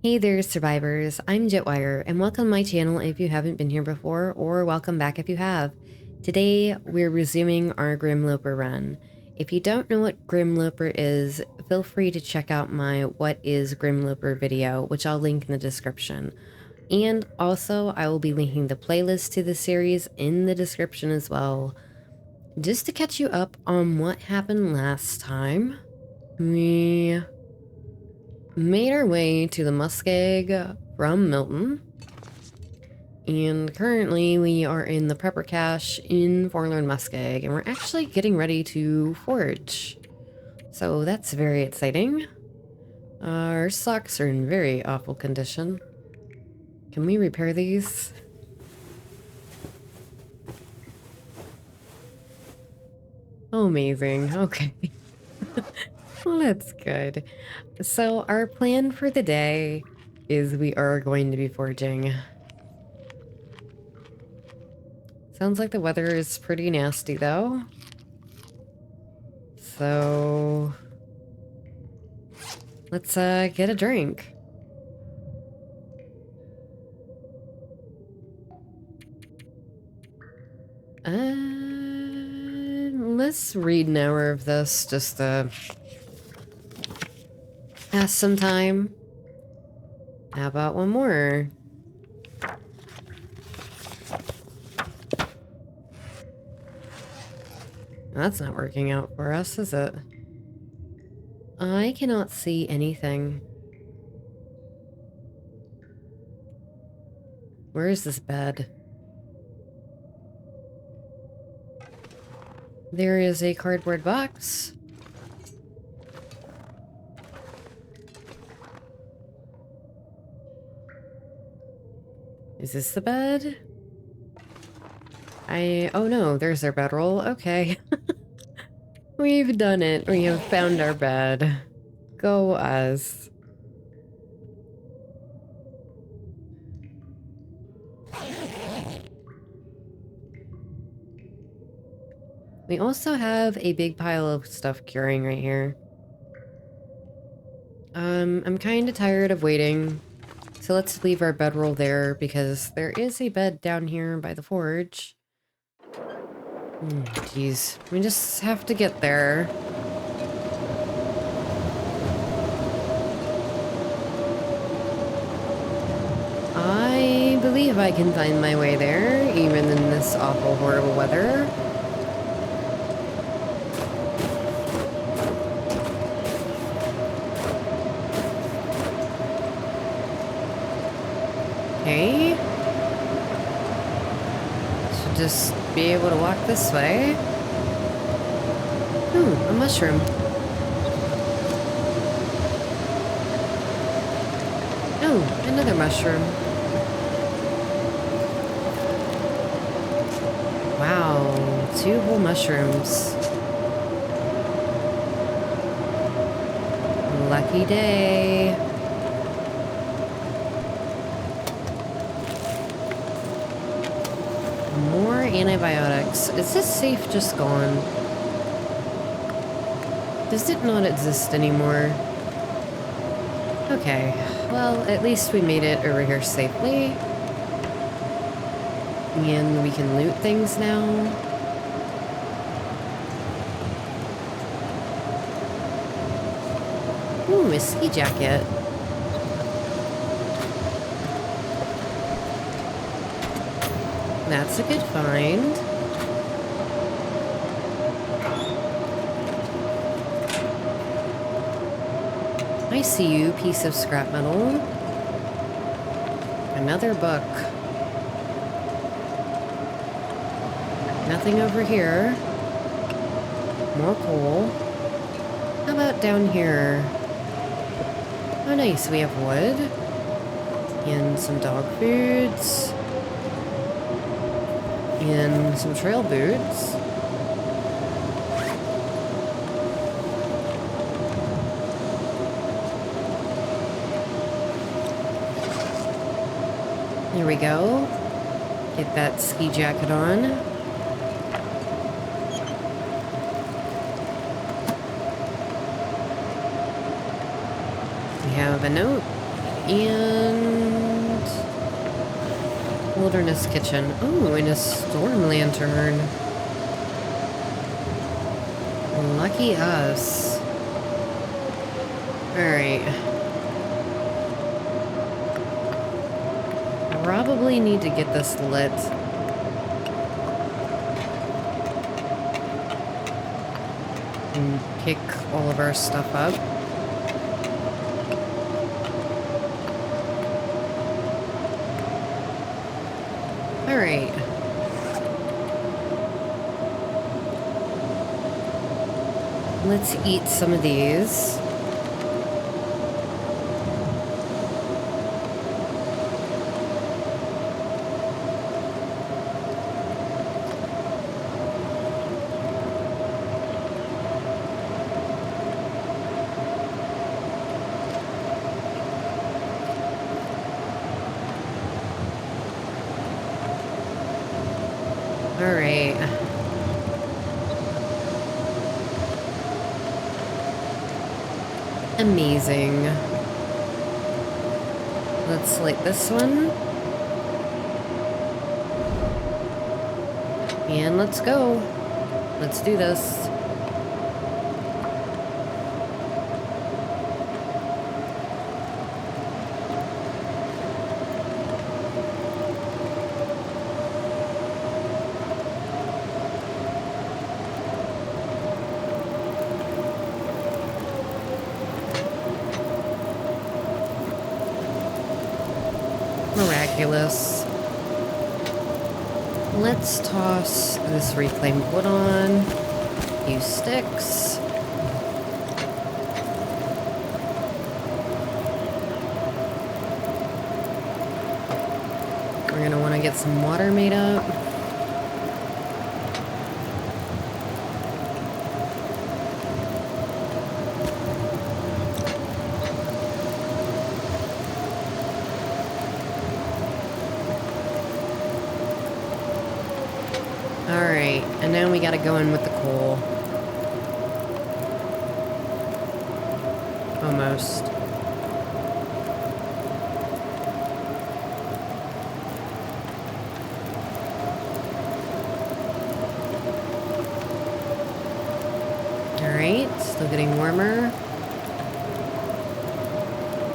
Hey there, survivors. I'm Jetwire, and welcome to my channel if you haven't been here before, or welcome back if you have. Today, we're resuming our Grimloper run. If you don't know what Grimloper is, feel free to check out my What is Grimloper video, which I'll link in the description. And also, I will be linking the playlist to the series in the description as well. Just to catch you up on what happened last time, we made our way to the Muskeg from Milton, and currently we are in the prepper cache in Forlorn Muskeg, and we're actually getting ready to forage. So that's very exciting. Our socks are in very awful condition. Can we repair these? Oh, amazing. Okay. Well, that's good. So our plan for the day is we are going to be foraging. Sounds like the weather is pretty nasty though. So let's get a drink. Let's read an hour of this just to pass some time. How about one more? That's not working out for us, is it? I cannot see anything. Where is this bed? There is a cardboard box. Is this the bed? Oh no, there's our bedroll. Okay. We've done it. We have found our bed. Go us. We also have a big pile of stuff curing right here. I'm kind of tired of waiting. So let's leave our bedroll there because there is a bed down here by the forge. Jeez, we just have to get there. I believe I can find my way there, even in this awful, horrible weather. Okay. Should just be able to walk this way. Ooh, a mushroom. Oh, another mushroom. Wow, 2 whole mushrooms. Lucky day. More antibiotics. Is this safe just gone? Does it not exist anymore? Okay, well, at least we made it over here safely. And we can loot things now. Ooh, a ski jacket. That's a good find. I see you, piece of scrap metal. Another book. Nothing over here. More coal. How about down here? Oh, nice. We have wood. And some dog foods. And some trail boots. There we go. Get that ski jacket on. We have a note. And wilderness kitchen. Oh, and a storm lantern. Lucky us. Alright. Probably need to get this lit. And pick all of our stuff up. Alright. Let's eat some of these. Alright. Amazing. Let's light this one. And let's go. Let's do this. Miraculous. Let's toss this reclaimed wood on. A few sticks. We're gonna want to get some water made up. Alright, and now we gotta go in with the coal. Almost. Alright, still getting warmer.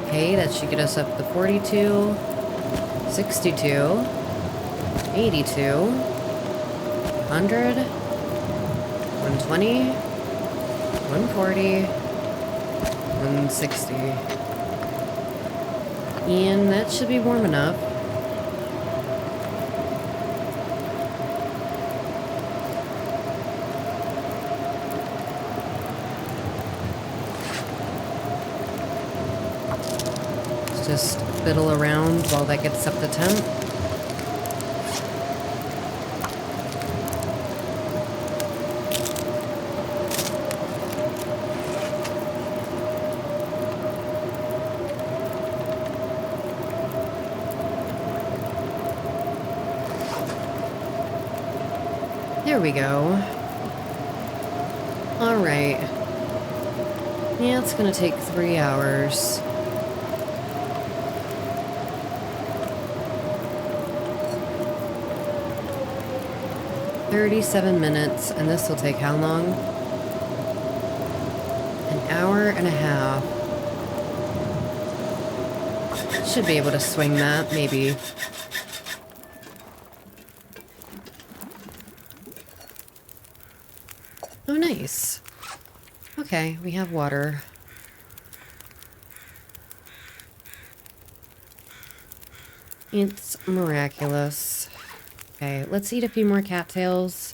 Okay, that should get us up to 42, 62, 82. 100, 120, 140, 160. And that should be warm enough. Let's just fiddle around while that gets up to temp. There we go. Alright. Yeah, it's gonna take 3 hours. "37 minutes, and this will take how long? An hour and a half. Should be able to swing that, maybe. Oh, nice. Okay, we have water. It's miraculous. Okay, let's eat a few more cattails.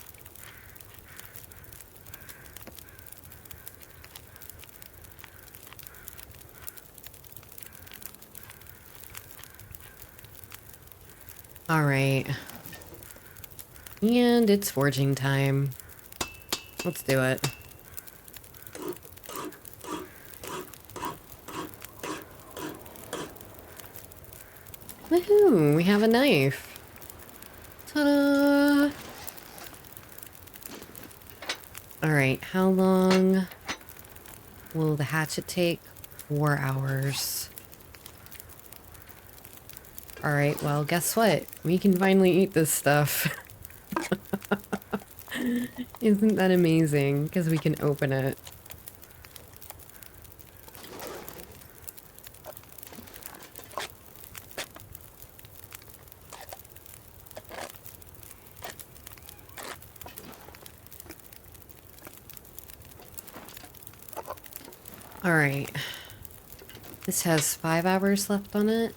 Alright. And it's forging time. Let's do it. Woohoo! We have a knife. Ta-da! Alright, how long will the hatchet take? 4 hours. Alright, well, guess what? We can finally eat this stuff. Isn't that amazing? Because we can open it. Alright. This has 5 hours left on it.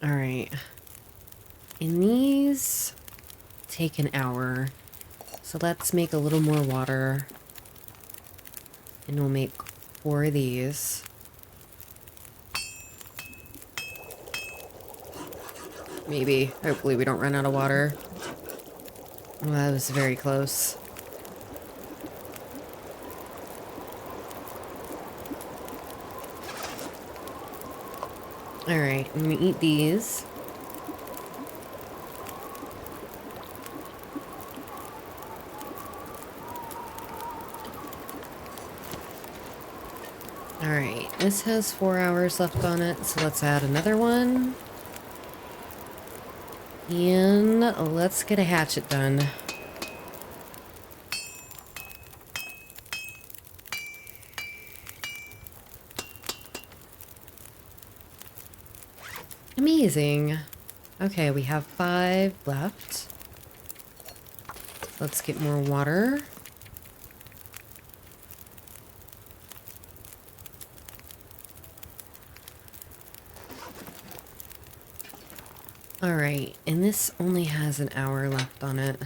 Alright. And these take an hour. So let's make a little more water. And we'll make 4 of these. Maybe. Hopefully we don't run out of water. Well, that was very close. Alright, I'm gonna eat these. Alright, this has 4 hours left on it, so let's add another one. And let's get a hatchet done. Amazing. Okay, we have 5 left. Let's get more water. Alright, and this only has an hour left on it.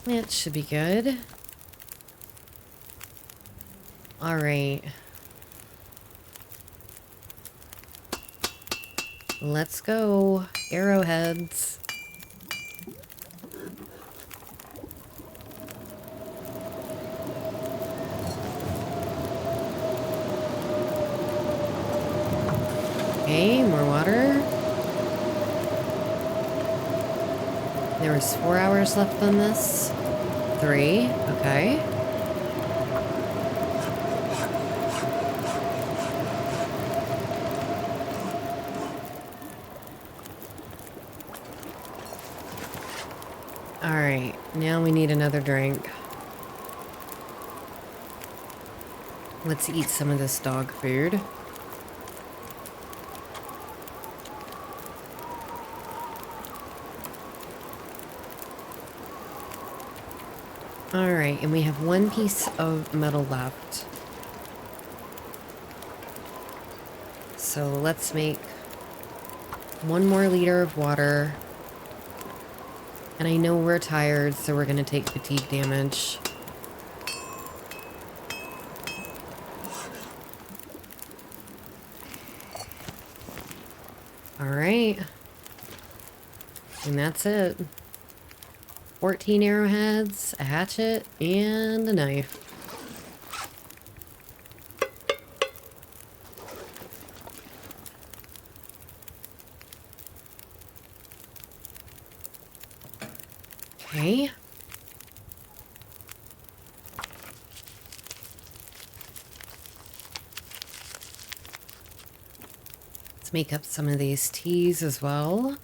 That should be good. Alright. Let's go. Arrowheads. Okay, more water. There was 4 hours left on this. 3, okay. Alright, now we need another drink. Let's eat some of this dog food. Alright, and we have 1 piece of metal left. So let's make 1 more liter of water. And I know we're tired, so we're gonna take fatigue damage. Alright. And that's it. 14 arrowheads, a hatchet, and a knife. Okay. Let's make up some of these teas as well.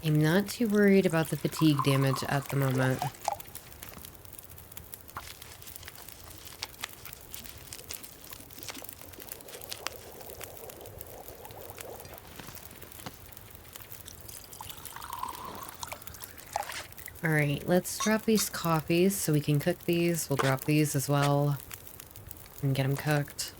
I'm not too worried about the fatigue damage at the moment. Alright, let's drop these coffees so we can cook these. We'll drop these as well and get them cooked.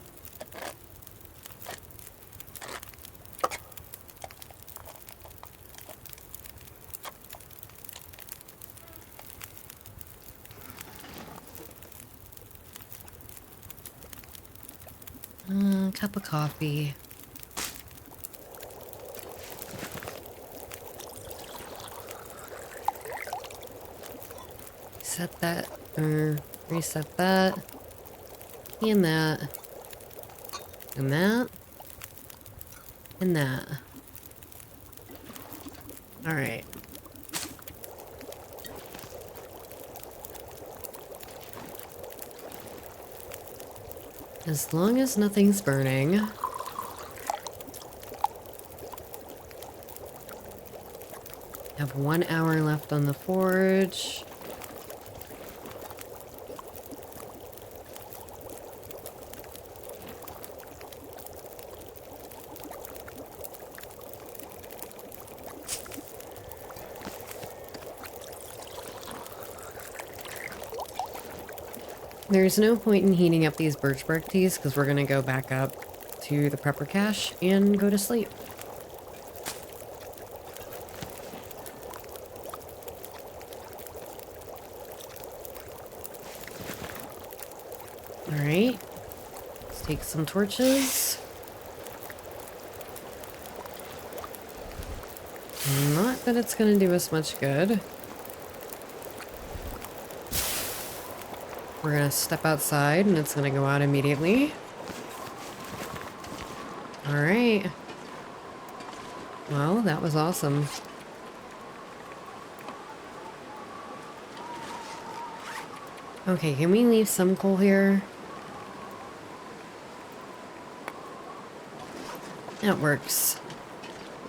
Cup of coffee. reset that, or reset that, and that, and that, and that. Alright. As long as nothing's burning. Have 1 hour left on the forge. There's no point in heating up these birch bark teas because we're gonna go back up to the prepper cache and go to sleep. Alright. Let's take some torches. Not that it's gonna do us much good. We're gonna step outside and it's gonna go out immediately. Alright. Well, that was awesome. Okay, can we leave some coal here? That works.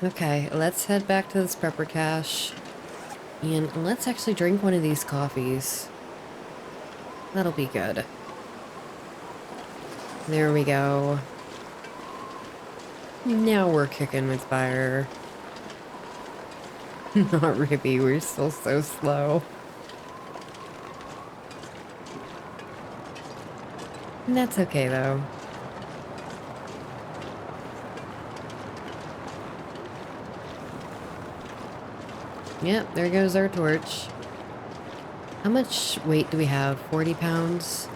Okay, let's head back to this prepper cache. And let's actually drink one of these coffees. That'll be good. There we go. Now we're kicking with fire. Not really, we're still so slow. That's okay though. Yep, there goes our torch. How much weight do we have? 40 pounds?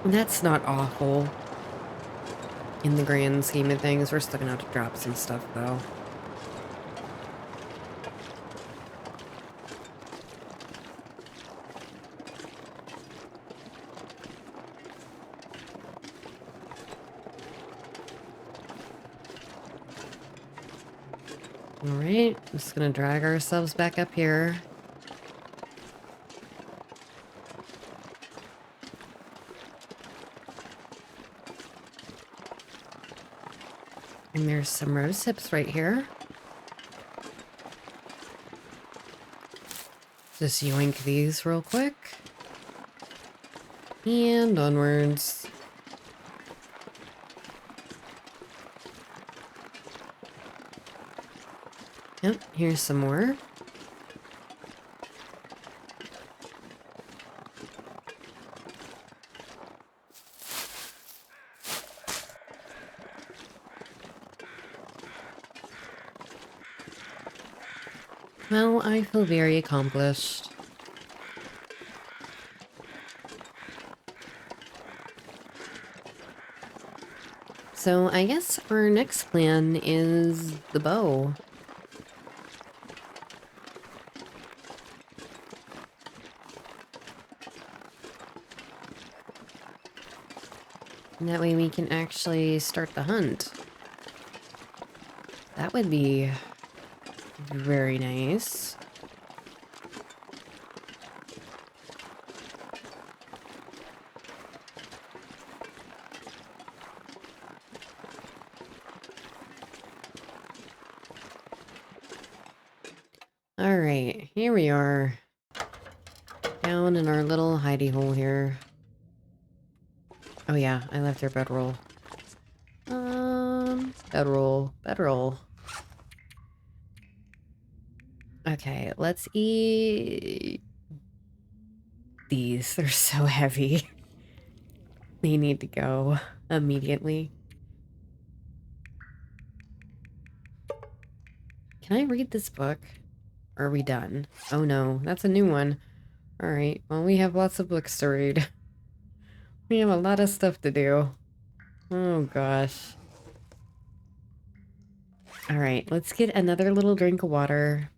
That's not awful. In the grand scheme of things, we're still gonna have to drop some stuff though. Alright, just gonna drag ourselves back up here. And there's some rose hips right here. Just yoink these real quick. And onwards. Yep, here's some more. Well, I feel very accomplished. So I guess our next plan is the bow. And that way we can actually start the hunt. That would be very nice. All right, here we are. Down in our little hidey hole here. Oh yeah, I left our bedroll. Bedroll. Okay, let's eat these. They're so heavy. They need to go immediately. Can I read this book? Or are we done? Oh no, that's a new one. Alright, well we have lots of books to read. We have a lot of stuff to do. Oh gosh. Alright, let's get another little drink of water.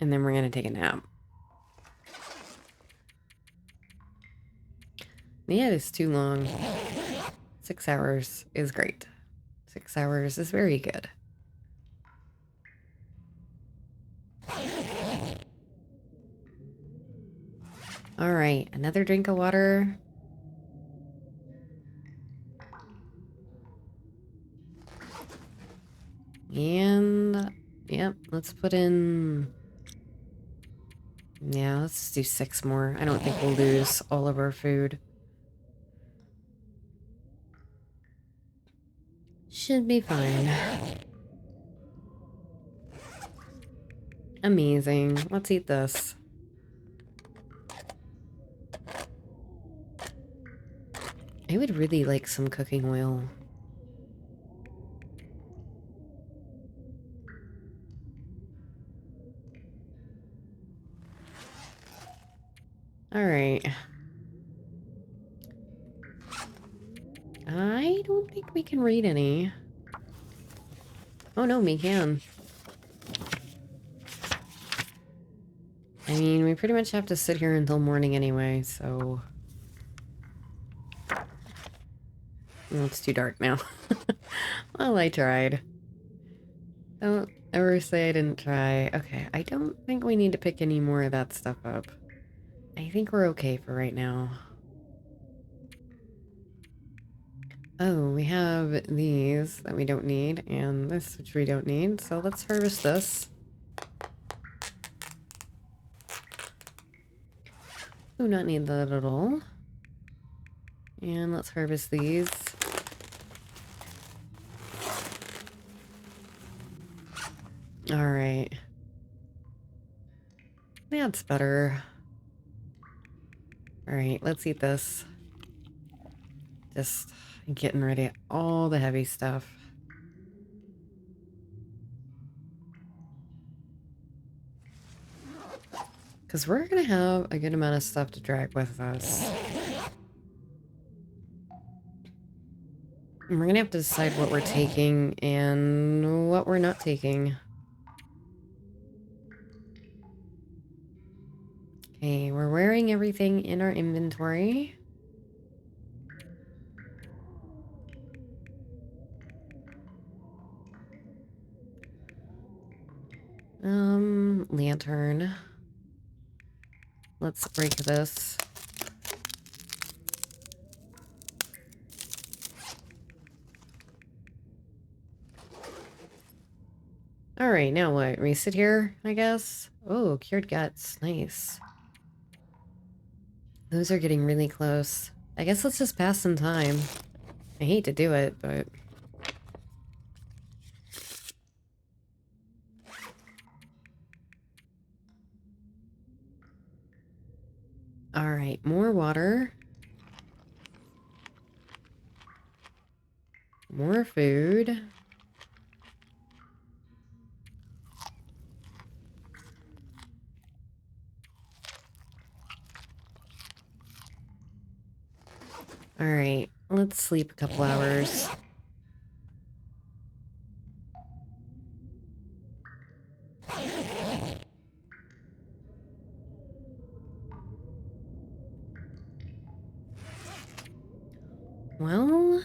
and then we're going to take a nap. Yeah, it's too long. 6 hours is great. 6 hours is very good. All right, another drink of water. And, yep, let's put in... Yeah, let's do 6 more. I don't think we'll lose all of our food. Should be fine. Amazing. Let's eat this. I would really like some cooking oil. All right. I don't think we can read any. Oh no, we can. I mean, we pretty much have to sit here until morning anyway, so... Well, it's too dark now. Well, I tried. Don't ever say I didn't try. Okay, I don't think we need to pick any more of that stuff up. I think we're okay for right now. Oh, we have these that we don't need, and this which we don't need, so let's harvest this. Do not need that at all. And let's harvest these. Alright. That's better. Alright, let's eat this. Just getting ready all the heavy stuff. Because we're going to have a good amount of stuff to drag with us. And we're going to have to decide what we're taking and what we're not taking. Okay, we're wearing everything in our inventory. Lantern. Let's break this. Alright, now what? We sit here, I guess? Oh, cured guts. Nice. Those are getting really close. I guess let's just pass some time. I hate to do it, but... Alright, more water. More food. Alright, let's sleep a couple hours. Well...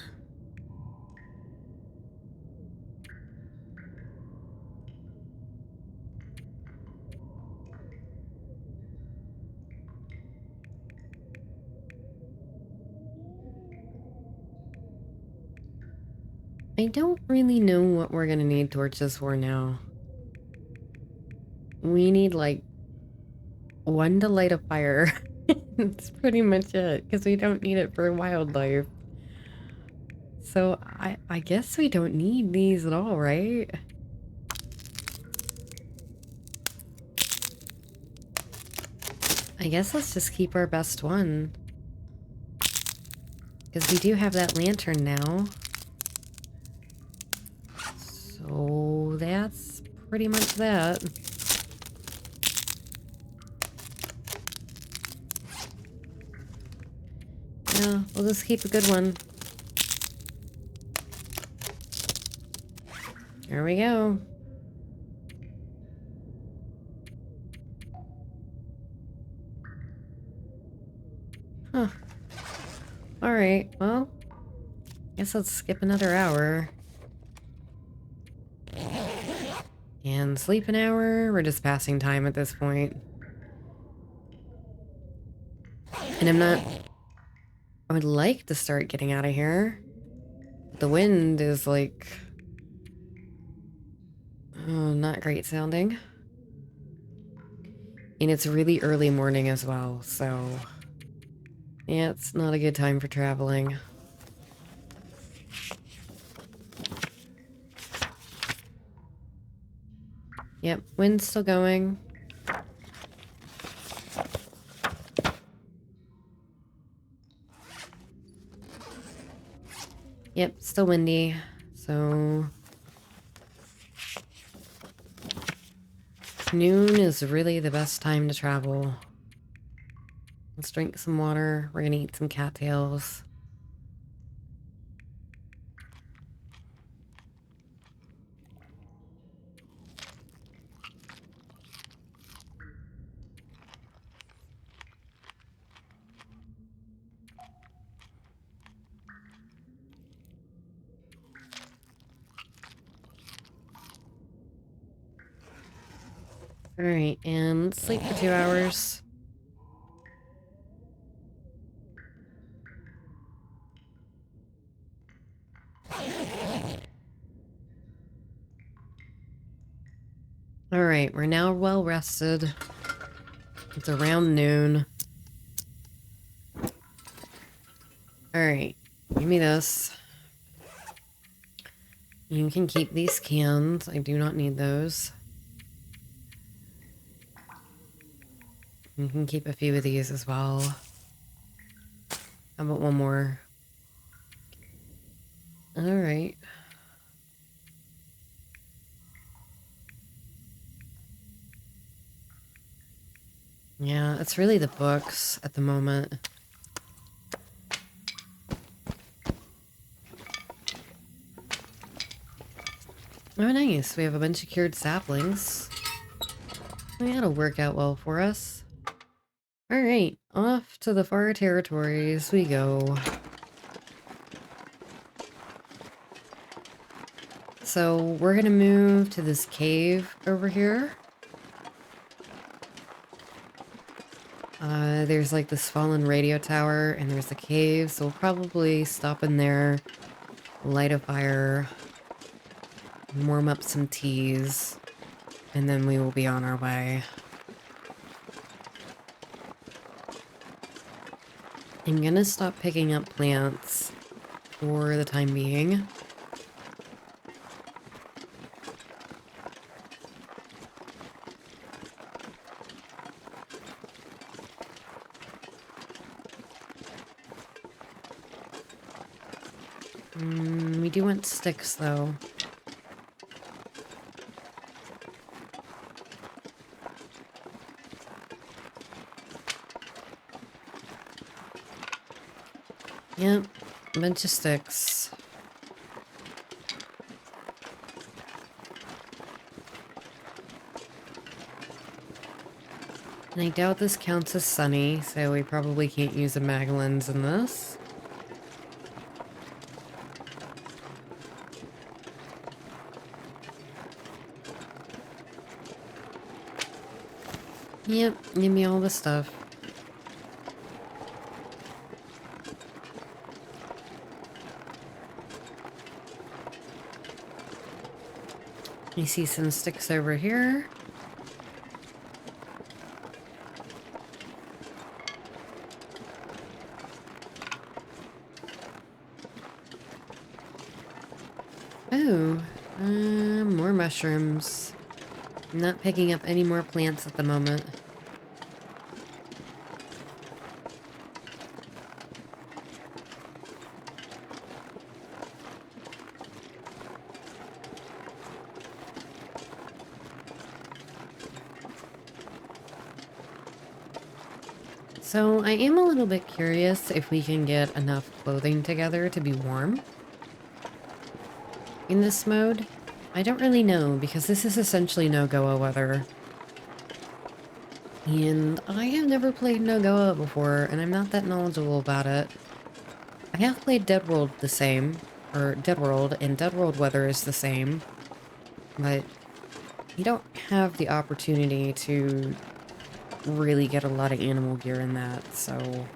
I don't really know what we're gonna need torches for now. We need, like, 1 to light a fire. That's pretty much it, because we don't need it for wildlife. So, I guess we don't need these at all, right? I guess let's just keep our best one. Because we do have that lantern now. So that's pretty much that. Yeah, we'll just keep a good one. There we go. Alright, well, guess let's skip another hour. And sleep an hour? We're just passing time at this point. And I would like to start getting out of here. The wind is like... oh, not great sounding. And it's really early morning as well, so... yeah, it's not a good time for traveling. Yep, wind's still going. Yep, still windy, so... noon is really the best time to travel. Let's drink some water. We're gonna eat some cattails. Alright, and let's sleep for 2 hours. Alright, we're now well rested. It's around noon. Alright, give me this. You can keep these cans. I do not need those. You can keep a few of these as well. How about one more? Alright. Yeah, it's really the books at the moment. Oh, nice. We have a bunch of cured saplings. That'll work out well for us. Alright, off to the far territories we go. So we're gonna move to this cave over here. There's like this fallen radio tower and there's a cave, so we'll probably stop in there, light a fire, warm up some teas, and then we will be on our way. I'm gonna stop picking up plants for the time being. We do want sticks, though. Yep, a bunch of sticks. And I doubt this counts as sunny, so we probably can't use a mag lens in this. Yep, give me all the stuff. I see some sticks over here. Oh, more mushrooms. I'm not picking up any more plants at the moment. So I am a little bit curious if we can get enough clothing together to be warm in this mode. I don't really know, because this is essentially no-goa weather. And I have never played no-goa before, and I'm not that knowledgeable about it. I I have played Dead World the same, or Dead World, and Dead World weather is the same, but you don't have the opportunity to really get a lot of animal gear in that, so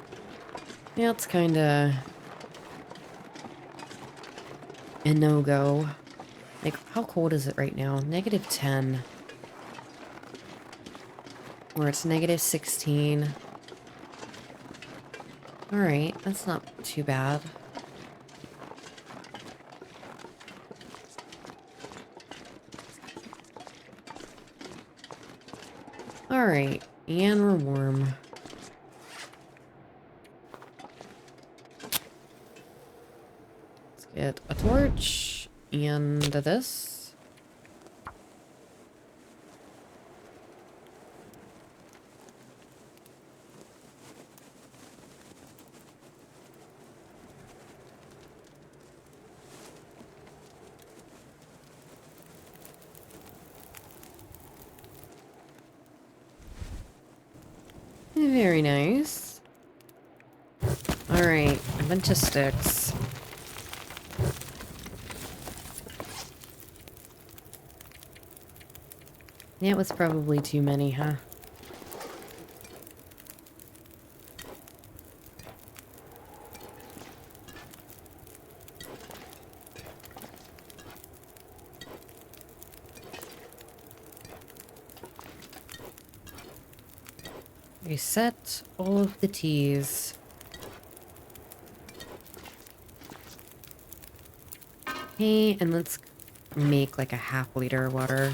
yeah, it's kinda a no-go. Like, how cold is it right now? -10. Or it's -16. Alright, that's not too bad. Alright, and we're warm. Let's get a torch and this. Very nice. Alright, a bunch of sticks. Yeah, it was probably too many, huh? Reset all of the teas. Okay, and let's make like a half-liter of water.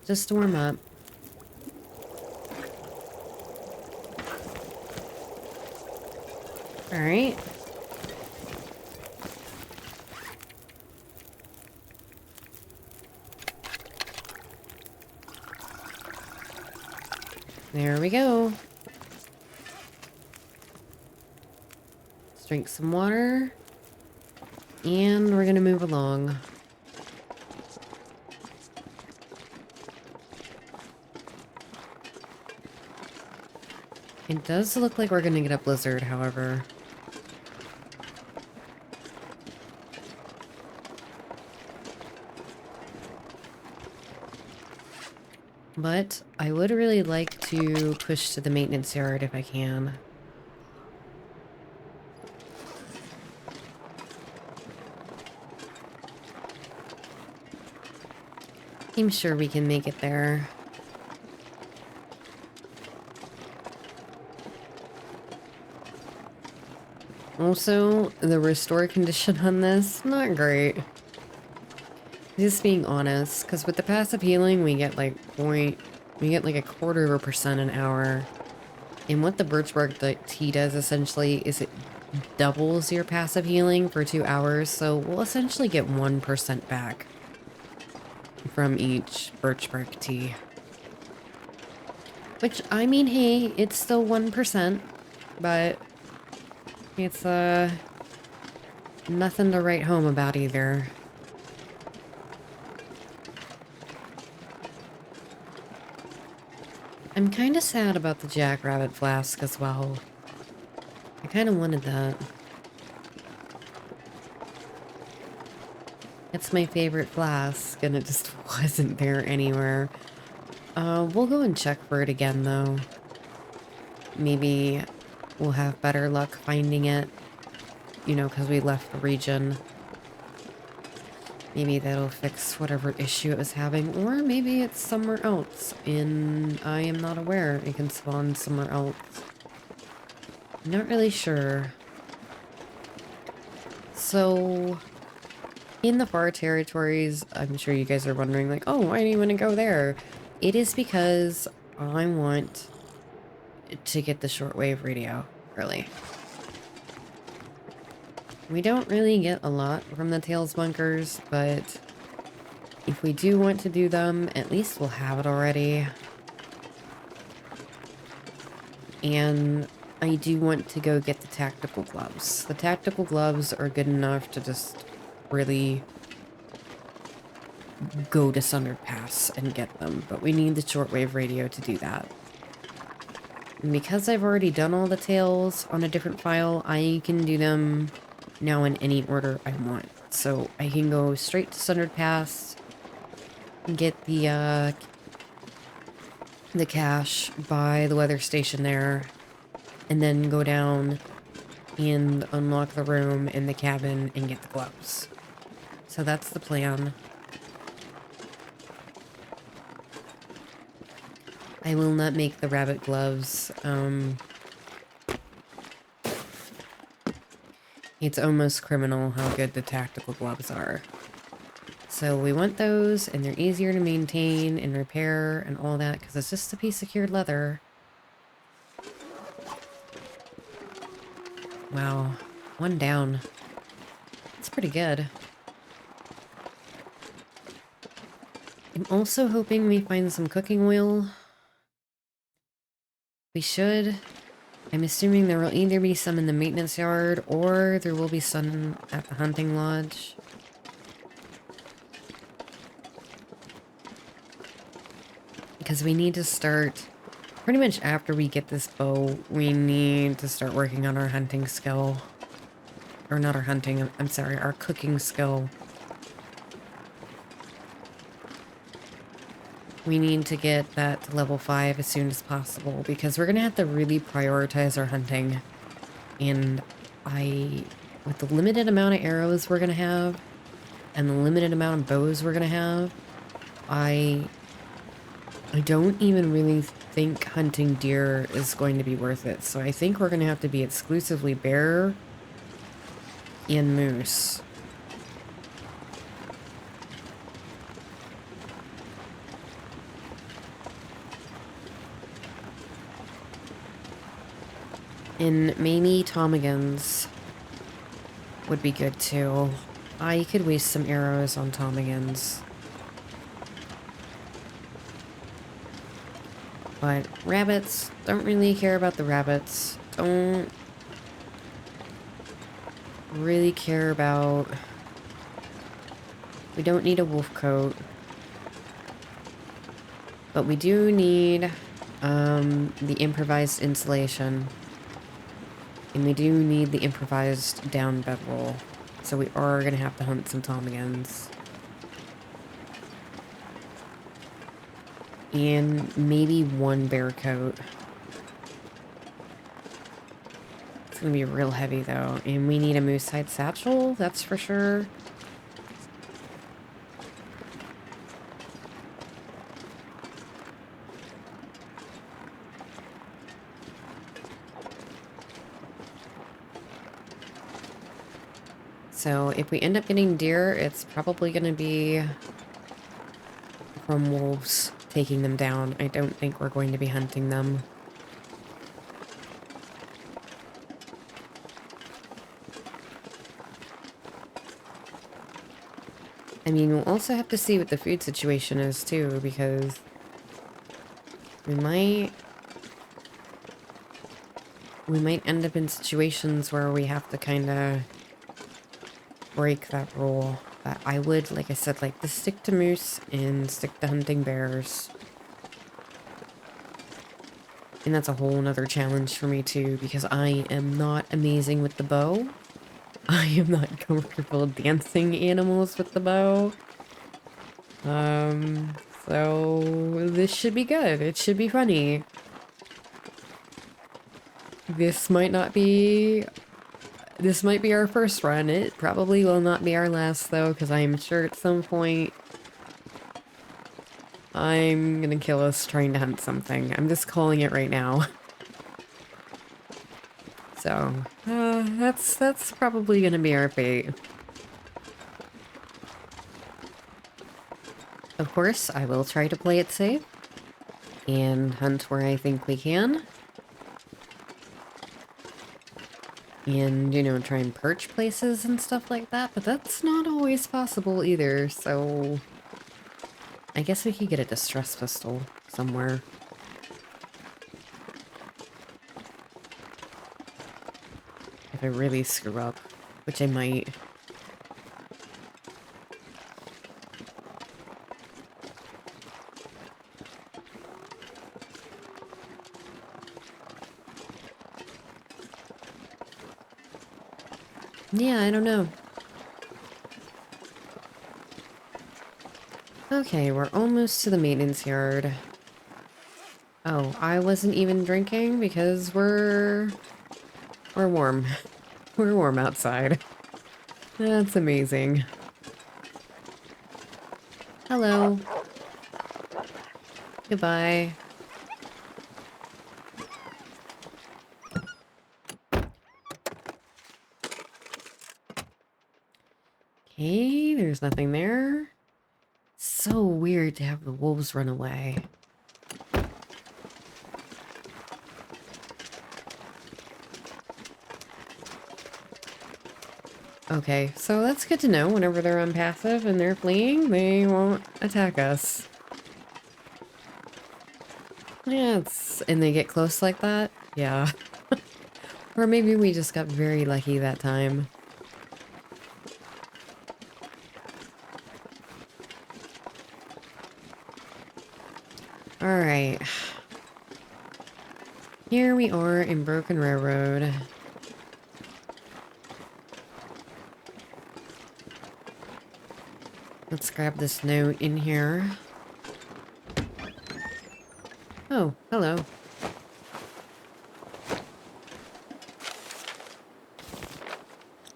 Just to warm up. Alright. There we go. Let's drink some water. And we're gonna move along. It does look like we're gonna get a blizzard, however. But I would really like to push to the maintenance yard if I can. I'm sure we can make it there. Also, the restore condition on this, not great. Just being honest, because with the passive healing, we get like a 1/4% an hour. And what the birch bark tea does essentially is it doubles your passive healing for 2 hours, so we'll essentially get 1% back from each birch bark tea. Which, I mean, hey, it's still 1%, but it's nothing to write home about either. I'm kind of sad about the jackrabbit flask as well. I kind of wanted that. It's my favorite flask, and it just wasn't there anywhere. We'll go and check for it again, though. Maybe we'll have better luck finding it, you know, because we left the region. Maybe that'll fix whatever issue it was having, or maybe it's somewhere else, and I am not aware it can spawn somewhere else. I'm not really sure. So, in the far territories, I'm sure you guys are wondering, like, oh, why do you want to go there? It is because I want to get the shortwave radio early. We don't really get a lot from the Tails bunkers, but if we do want to do them, at least we'll have it already. And I do want to go get the tactical gloves. The tactical gloves are good enough to just really go to Sundered Pass and get them, but we need the shortwave radio to do that. And because I've already done all the tails on a different file, I can do them now in any order I want. So I can go straight to Sundered Pass and get the cache by the weather station there, and then go down and unlock the room in the cabin and get the gloves. So that's the plan. I will not make the rabbit gloves. It's almost criminal how good the tactical gloves are. So we want those, and they're easier to maintain and repair and all that, because it's just a piece of cured leather. Wow, one down. That's pretty good. I'm also hoping we find some cooking oil. We should. I'm assuming there will either be some in the maintenance yard, or there will be some at the hunting lodge. Because we need to start, pretty much after we get this bow, we need to start working on our hunting skill. Or not our hunting, I'm sorry, our cooking skill. We need to get that to level 5 as soon as possible, because we're going to have to really prioritize our hunting. And with the limited amount of arrows we're going to have, and the limited amount of bows we're going to have, I don't even really think hunting deer is going to be worth it. So I think we're going to have to be exclusively bear and moose. And maybe ptarmigans would be good too. I could waste some arrows on ptarmigans. But rabbits, don't really care about the rabbits. Don't really care about... We don't need a wolf coat. But we do need the improvised insulation. And we do need the improvised down bedroll. So we are going to have to hunt some ptarmigans. And maybe one bear coat. It's going to be real heavy though. And we need a moose hide satchel, that's for sure. So if we end up getting deer, it's probably going to be from wolves taking them down. I don't think we're going to be hunting them. I mean, we'll also have to see what the food situation is too, because we might end up in situations where we have to kind of break that rule. But I would, like I said, like to stick to moose and stick to hunting bears. And that's a whole nother challenge for me too, because I am not amazing with the bow. I am not comfortable dancing animals with the bow. So this should be good. It should be funny. This might be our first run. It probably will not be our last though, because I'm sure at some point I'm gonna kill us trying to hunt something. I'm just calling it right now. So, that's probably gonna be our fate. Of course, I will try to play it safe and hunt where I think we can. And, you know, try and perch places and stuff like that, but that's not always possible either, so... I guess we could get a distress pistol somewhere. If I really screw up, which I might. Yeah, I don't know. Okay, we're almost to the maintenance yard. Oh, I wasn't even drinking because we're warm. We're warm outside. That's amazing. Hello. Goodbye. Okay, there's nothing there. So weird to have the wolves run away. Okay, so that's good to know. Whenever they're unpassive and they're fleeing, they won't attack us. Yeah, and they get close like that? Yeah. Or maybe we just got very lucky that time. Alright. Here we are in Broken Railroad. Let's grab this note in here. Oh, hello.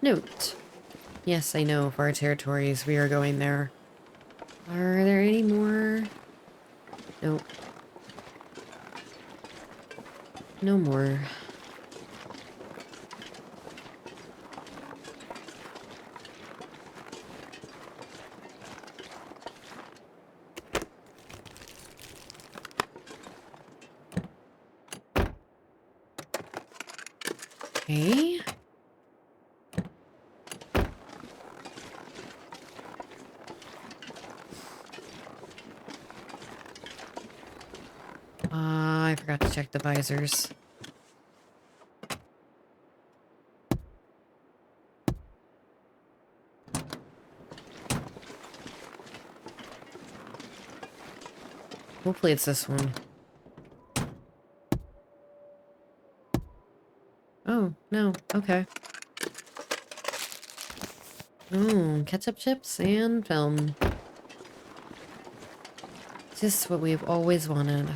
Note. Yes, I know, for our territories, we are going there. Are there any more? Nope. No more. Okay. I forgot to check the visors. Hopefully it's this one. Oh, no. Okay. Oh, ketchup chips and film. Just what we've always wanted.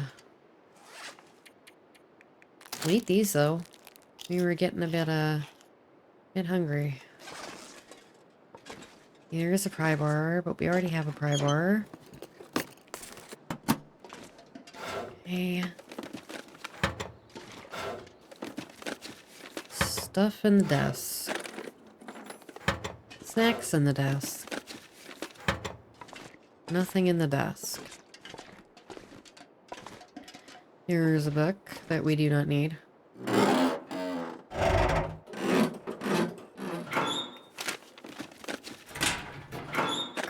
We'll eat these, though. We were getting a bit hungry. There is a pry bar, but we already have a pry bar. Okay. Stuff in the desk. Snacks in the desk. Nothing in the desk. Here's a book that we do not need.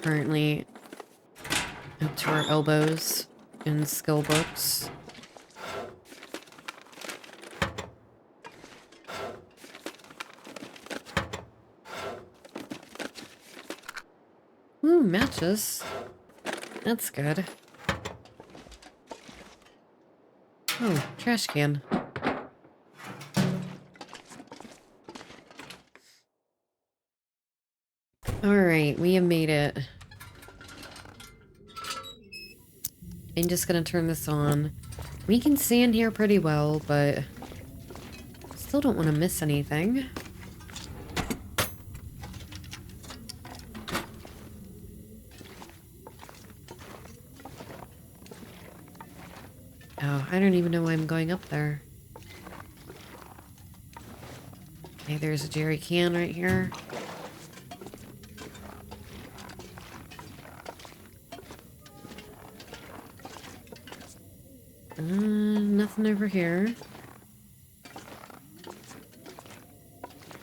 Currently up to our elbows in skill books. Ooh, matches. That's good. Oh, trash can. Alright, we have made it. I'm just gonna turn this on. We can see in here pretty well, but still don't want to miss anything. Oh, I don't even know why I'm going up there. Okay, there's a jerry can right here. Nothing over here.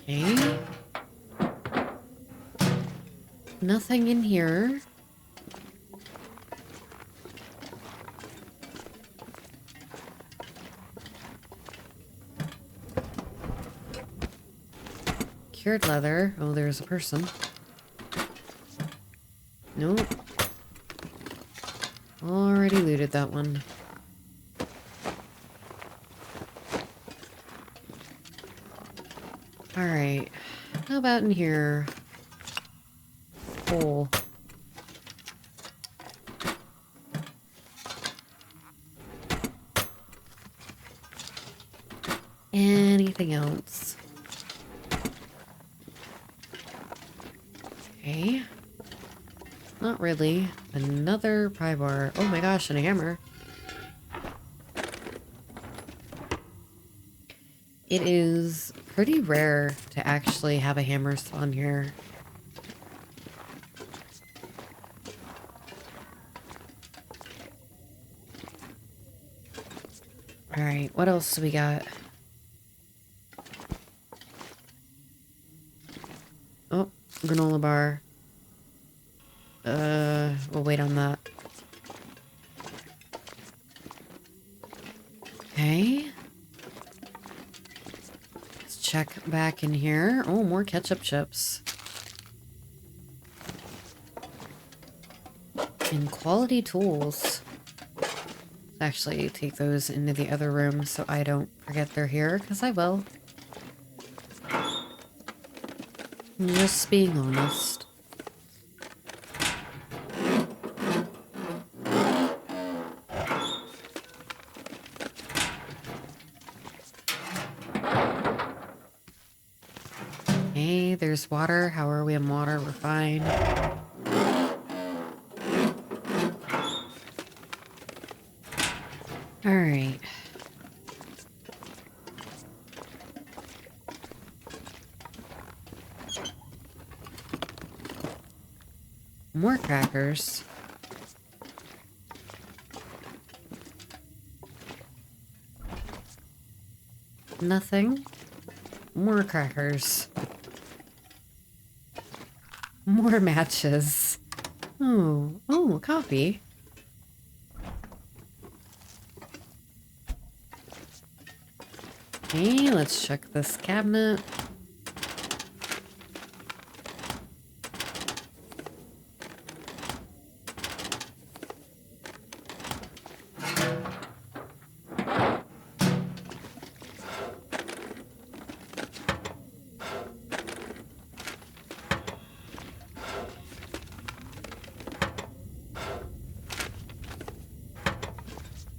Okay. Nothing in here. Cured leather. Oh, there's a person. Nope. Already looted that one. Alright. How about in here? Coal. Anything else? Okay. Not really. Another pry bar. Oh my gosh, and a hammer. It is pretty rare to actually have a hammer spawn here. Alright, what else do we got? Oh, granola bar. We'll wait on that. Okay. Let's check back in here. Oh, more ketchup chips. And quality tools. Let's actually take those into the other room so I don't forget they're here, because I will. Just being honest. Okay, there's water. How are we in water? We're fine. Alright. More crackers. Nothing. More crackers. More matches. Oh, coffee. Okay, let's check this cabinet.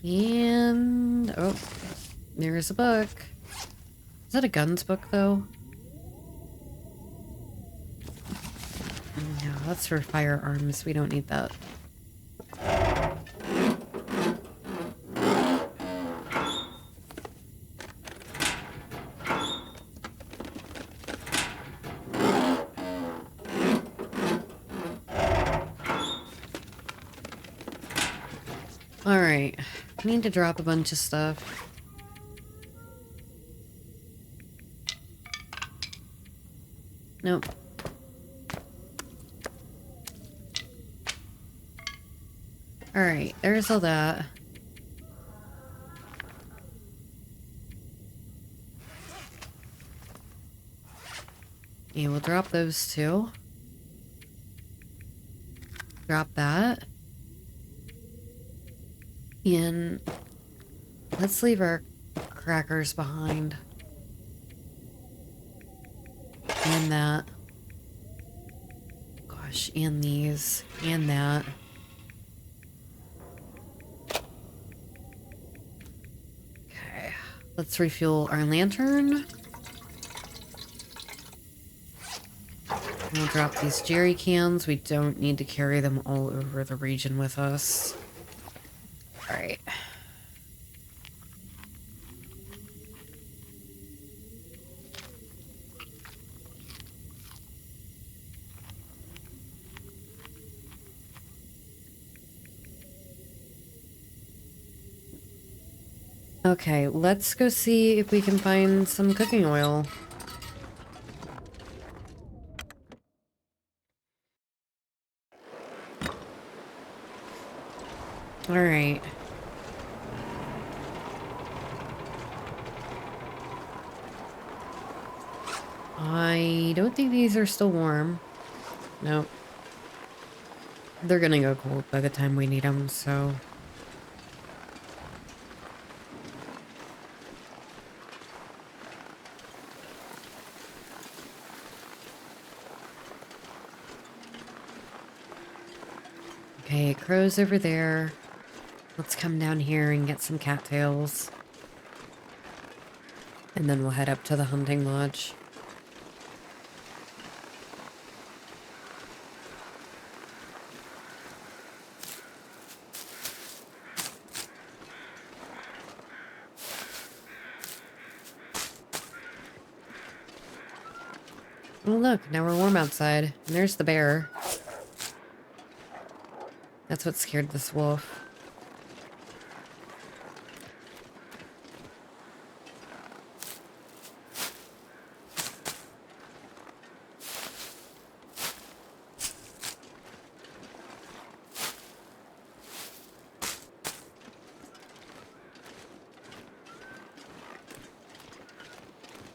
And, oh, there's a book. Is that a guns book, though? No, that's for firearms. We don't need that. Alright. I need to drop a bunch of stuff. Nope. Alright, there's all that. Yeah, we'll drop those too. Drop that. And let's leave our crackers behind. And that. Gosh, and these. And that. Okay. Let's refuel our lantern. And we'll drop these jerry cans. We don't need to carry them all over the region with us. Alright. Okay, let's go see if we can find some cooking oil. Alright. I don't think these are still warm. Nope. They're gonna go cold by the time we need them, so... Okay, crow's over there. Let's come down here and get some cattails. And then we'll head up to the hunting lodge. Oh look, now we're warm outside. And there's the bear. That's what scared this wolf.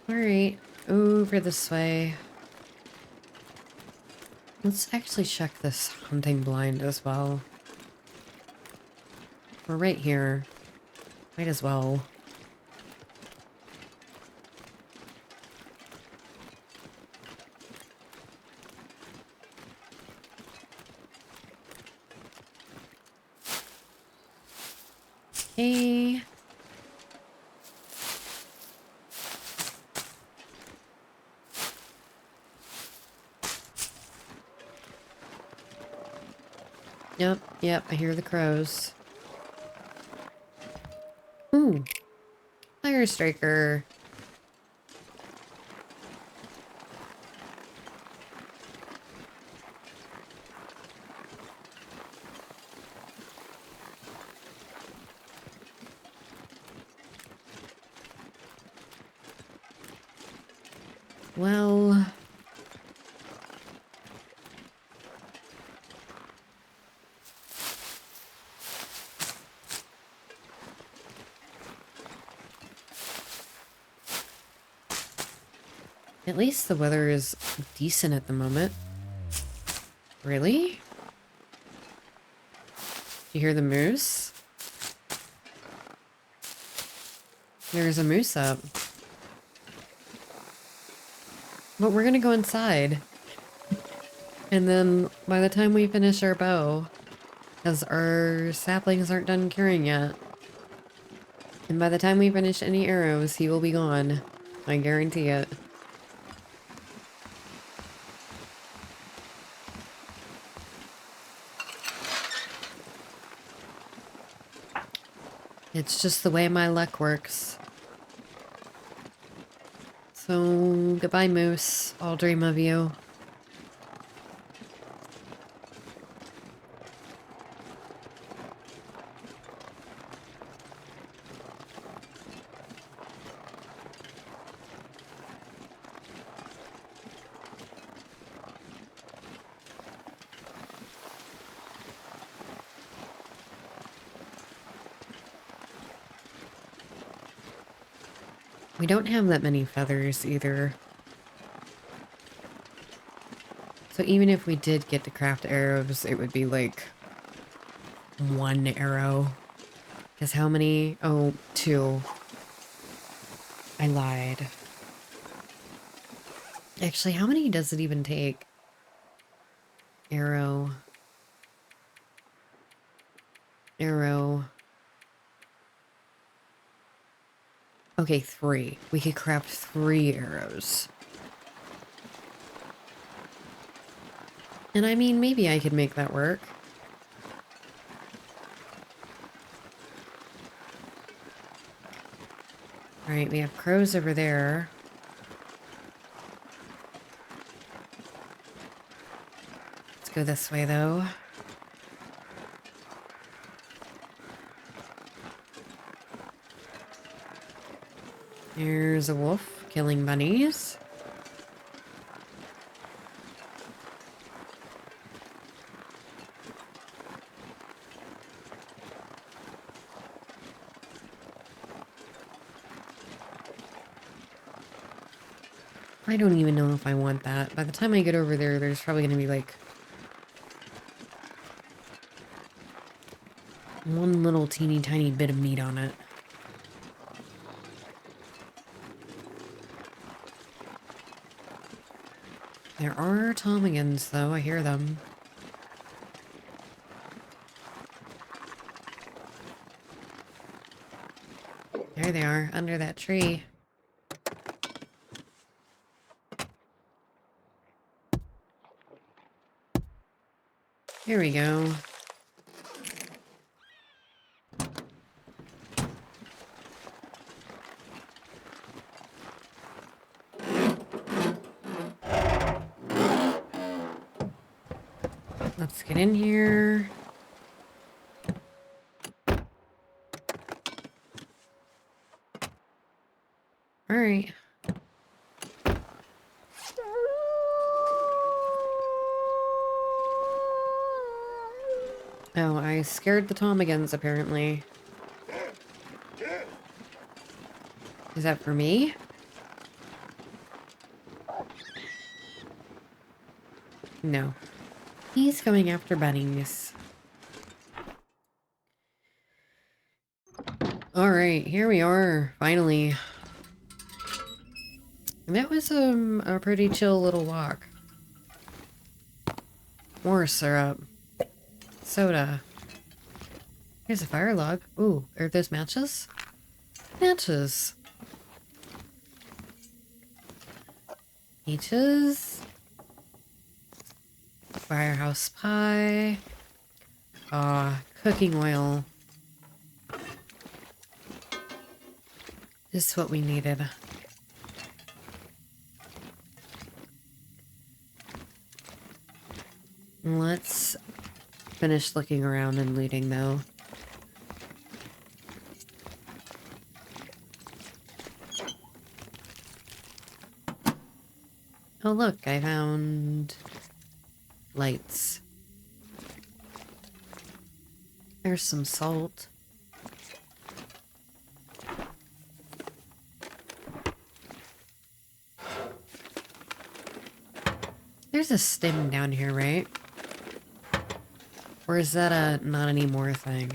Alright, over this way. Let's actually check this hunting blind as well. We're right here. Might as well. Hey. Yep, I hear the crows. Ooh, fire striker. Well, at least the weather is decent at the moment. Really? You hear the moose? There's a moose up. But we're gonna go inside. And then by the time we finish our bow, because our saplings aren't done curing yet, and by the time we finish any arrows, he will be gone. I guarantee it. It's just the way my luck works. So, goodbye, moose. I'll dream of you. We don't have that many feathers either. So even if we did get to craft arrows, it would be like 1 arrow. Because how many? Oh, 2. I lied. Actually, how many does it even take? Arrow. Arrow. Okay, 3. We could craft 3 arrows. And I mean, maybe I could make that work. Alright, we have crows over there. Let's go this way, though. There's a wolf killing bunnies. I don't even know if I want that. By the time I get over there, there's probably going to be like 1 little teeny tiny bit of meat on it. There are ptarmigans, though. I hear them. there they are, under that tree. Here we go. Let's get in here. All right. Oh, I scared the ptarmigans, apparently. Is that for me? No. He's going after bunnies. Alright, here we are, finally. That was a pretty chill little walk. More syrup. Soda. Here's a fire log. Ooh, are those matches? Matches. Peaches. Firehouse pie. Cooking oil. This is what we needed. Let's finish looking around and looting, though. Oh, look, I found lights. There's some salt. There's a stem down here, right? Or is that a not anymore thing?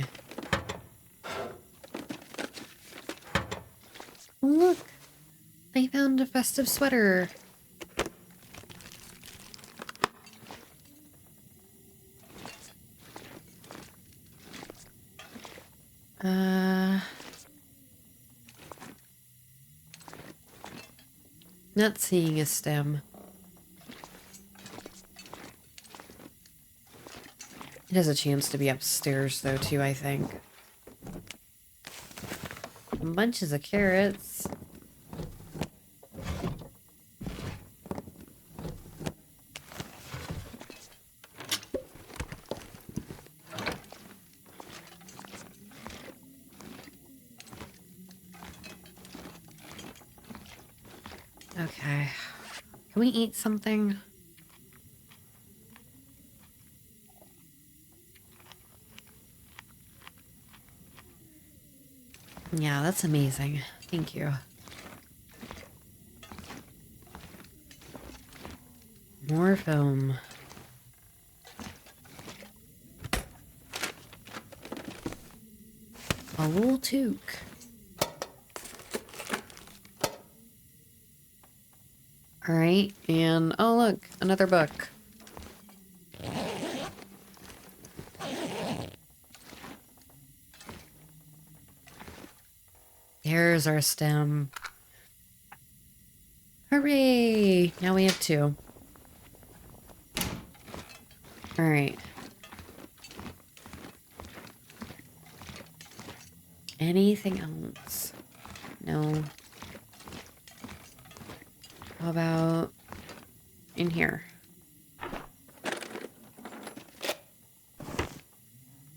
Oh, look! I found a festive sweater. Not seeing a stem. It has a chance to be upstairs, though, too, I think. Bunches of carrots. Okay. Can we eat something? Yeah, that's amazing. Thank you. More foam. A wool toque. Alright, and oh look, another book. There's our stem. Hooray! Now we have two. Alright. Anything else? No. How about in here?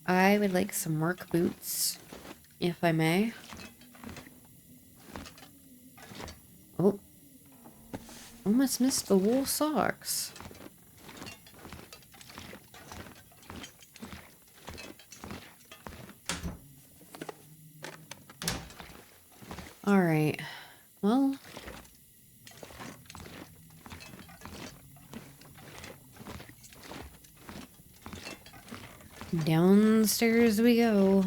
I would like some work boots, if I may. Oh. Almost missed the wool socks. Alright. Well. Downstairs we go.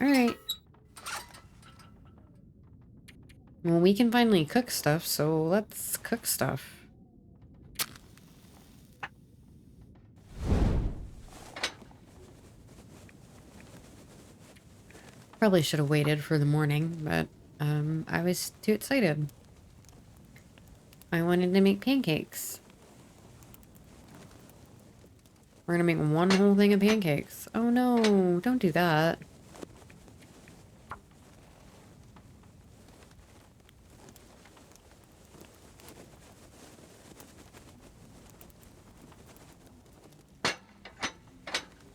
Alright. Well, we can finally cook stuff, so let's cook stuff. Probably should have waited for the morning, but I was too excited. I wanted to make pancakes. We're gonna make one whole thing of pancakes. Oh no, don't do that.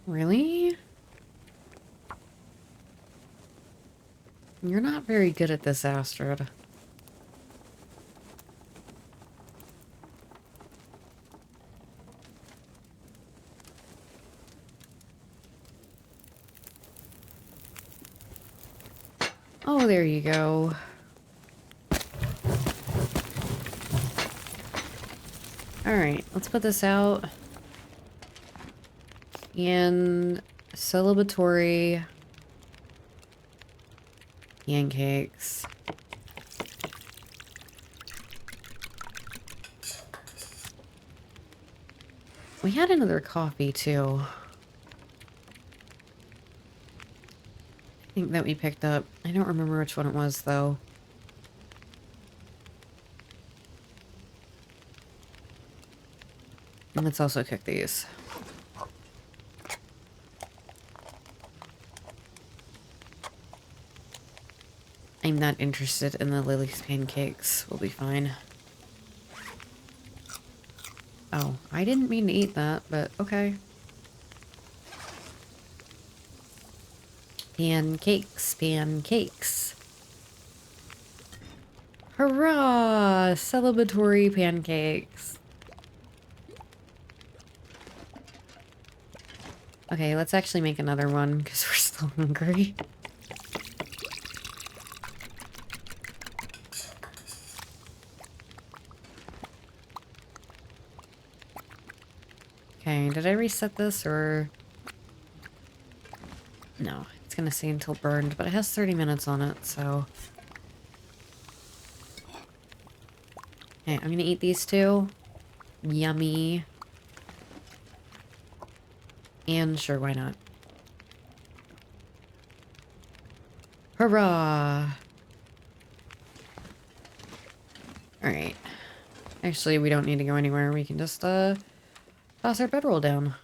Really? You're not very good at this, Astrid. Oh, there you go. Alright, let's put this out. And celebratory pancakes. We had another coffee too. I think that we picked up. I don't remember which one it was though. And let's also cook these. I'm not interested in the Lily's pancakes. We'll be fine. Oh, I didn't mean to eat that, but okay. Pancakes, pancakes. Hurrah! Celebratory pancakes. Okay, let's actually make another one because we're still hungry. Okay, did I reset this or... No, it's gonna say until burned, but it has 30 minutes on it, so... Okay, I'm gonna eat these two. Yummy. And sure, why not? Hurrah! Alright. Actually, we don't need to go anywhere. We can just, toss our bedroll down.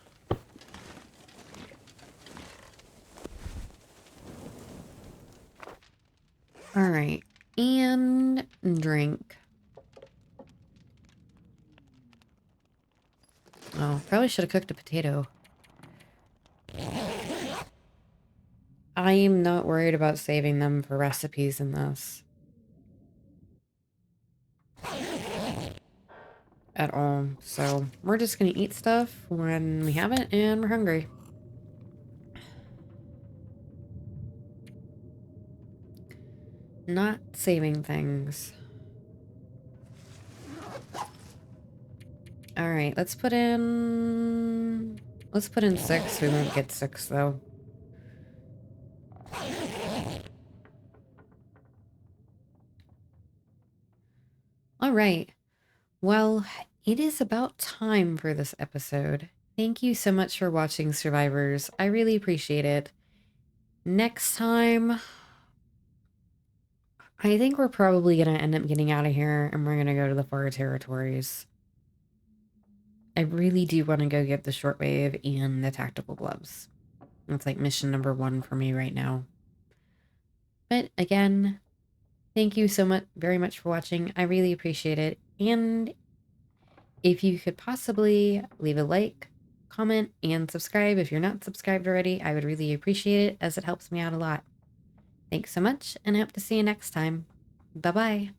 Alright. And drink. Oh, probably should have cooked a potato. I am not worried about saving them for recipes in this. At all. So, we're just gonna eat stuff when we have it and we're hungry. Not saving things. Alright, let's put in 6. We won't get 6 though. Alright. Well, it is about time for this episode. Thank you so much for watching, survivors. I really appreciate it. Next time, I think we're probably going to end up getting out of here and we're going to go to the far territories. I really do want to go get the shortwave and the tactical gloves. That's like mission number 1 for me right now. But again, thank you so much, very much for watching. I really appreciate it. And if you could possibly leave a like, comment, and subscribe if you're not subscribed already, I would really appreciate it as it helps me out a lot. Thanks so much, and I hope to see you next time. Bye-bye.